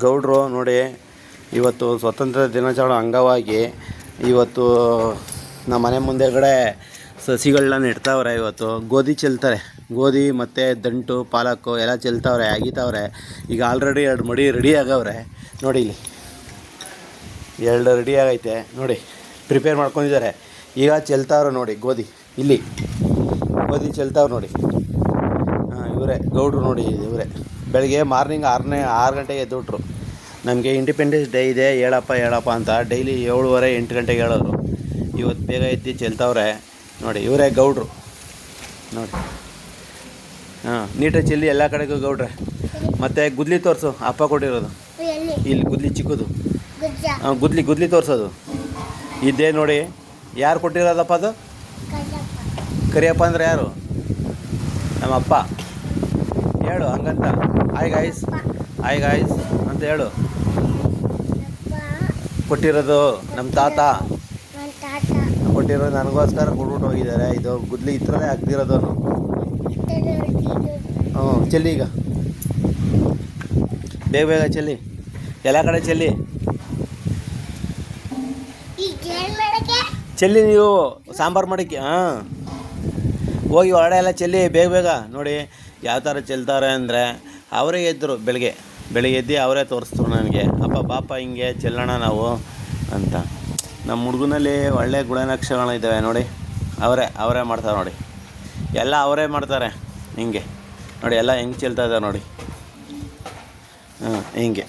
ಗೌಡ್ರು ನೋಡಿ, ಇವತ್ತು ಸ್ವಾತಂತ್ರ್ಯ ದಿನಾಚರಣೆ ಅಂಗವಾಗಿ ಇವತ್ತು ನಮ್ಮ ಮನೆ ಮುಂದೆಗಡೆ ಸಸಿಗಳನ್ನ ನೆಡ್ತಾವ್ರೆ. ಇವತ್ತು ಗೋಧಿ ಚೆಲ್ತಾರೆ, ಗೋಧಿ ಮತ್ತು ದಂಟು ಪಾಲಕ್ಕು ಎಲ್ಲ ಚೆಲ್ತಾವ್ರೆ, ಅಗಿತಾವ್ರೆ. ಈಗ ಆಲ್ರೆಡಿ 2 ಮಡಿ ರೆಡಿ ಆಗವ್ರೆ ನೋಡಿ. ಇಲ್ಲಿ 2 ರೆಡಿ ಆಗೈತೆ ನೋಡಿ, ಪ್ರಿಪೇರ್ ಮಾಡ್ಕೊಂಡಿದ್ದಾರೆ. ಈಗ ಚೆಲ್ತಾವ್ರೆ ನೋಡಿ ಗೋಧಿ, ಇಲ್ಲಿ ಗೋಧಿ ಚೆಲ್ತಾವ್ರು ನೋಡಿ. ಇವರೇ ಗೌಡ್ರು ನೋಡಿ, ಇವರೇ ಬೆಳಗ್ಗೆ ಮಾರ್ನಿಂಗ್ 6 ಗಂಟೆಗೆ ಎದ್ದುಬಿಟ್ರು. ನಮಗೆ ಇಂಡಿಪೆಂಡೆನ್ಸ್ ಡೇ ಇದೆ, ಹೇಳಪ್ಪ ಅಂತ ಡೈಲಿ 7:30 8 ಗಂಟೆಗೆ ಹೇಳೋರು. ಇವತ್ತು ಬೇಗ ಎದ್ದು ಚೆಲ್ತಾವ್ರೆ ನೋಡಿ. ಇವರೇ ಗೌಡ್ರು ನೋಡಿ. ನೀಟಾಗಿ ಚೆಲ್ಲಿ ಎಲ್ಲ ಕಡೆಗೂ ಗೌಡ್ರೆ. ಮತ್ತು ಗುದ್ಲಿ ತೋರಿಸು, ಅಪ್ಪ ಕೊಟ್ಟಿರೋದು ಇಲ್ಲಿ ಗುದ್ಲಿ ಚಿಕ್ಕದು. ಗುದ್ಲಿ ತೋರಿಸೋದು ಇದೇ ನೋಡಿ. ಯಾರು ಕೊಟ್ಟಿರೋದಪ್ಪ ಅದು? ಕರಿಯಪ್ಪ ಅಂದರೆ ಯಾರು? ನಮ್ಮಪ್ಪ. ಹೇಳು ಹಂಗಂತ, ಹಾಯ್ ಗಾಯ್ಸ್ ಅಂತ ಹೇಳು. ಕೊಟ್ಟಿರೋದು ನಮ್ಮ ತಾತ ಕೊಟ್ಟಿರೋದು, ನನಗೋಸ್ಕರ ಕೊಟ್ಬಿಟ್ಟು ಹೋಗಿದ್ದಾರೆ. ಇದು ಗುದ್ಲಿ ಇತ್ರಲ್ಲೇ ಹಾಕ್ದಿರೋದು. ಚೆಲ್ಲಿ, ಈಗ ಬೇಗ ಚೆಲ್ಲಿ, ಎಲ್ಲ ಕಡೆ ಚೆಲ್ಲಿ ನೀವು ಸಾಂಬಾರು ಮಾಡೋಕ್ಕೆ. ಹೋಗಿ ಹೊರಗಡೆ ಎಲ್ಲ ಚೆಲ್ಲಿ ಬೇಗ ನೋಡಿ. ಯಾವ ಥರ ಚೆಲ್ತಾರೆ ಅಂದರೆ, ಅವರೇ ಎದ್ದರು ಬೆಳಗ್ಗೆ ಎದ್ದು ಅವರೇ ತೋರಿಸ್ತರು ನನಗೆ, ಅಪ್ಪ ಬಾಪ ಹಿಂಗೆ ಚೆಲ್ಲೋಣ ನಾವು ಅಂತ. ನಮ್ಮ ಹುಡುಗನಲ್ಲಿ ಒಳ್ಳೆ ಗುಣಲಕ್ಷಣಗಳಿದ್ದಾವೆ ನೋಡಿ. ಅವರೇ ಮಾಡ್ತಾರೆ ನೋಡಿ, ಎಲ್ಲ ಅವರೇ ಮಾಡ್ತಾರೆ. ಹಿಂಗೆ ನೋಡಿ, ಎಲ್ಲ ಹೆಂಗೆ ಚೆಲ್ತಾ ಇದ್ದಾರೆ ನೋಡಿ. ಹಿಂಗೆ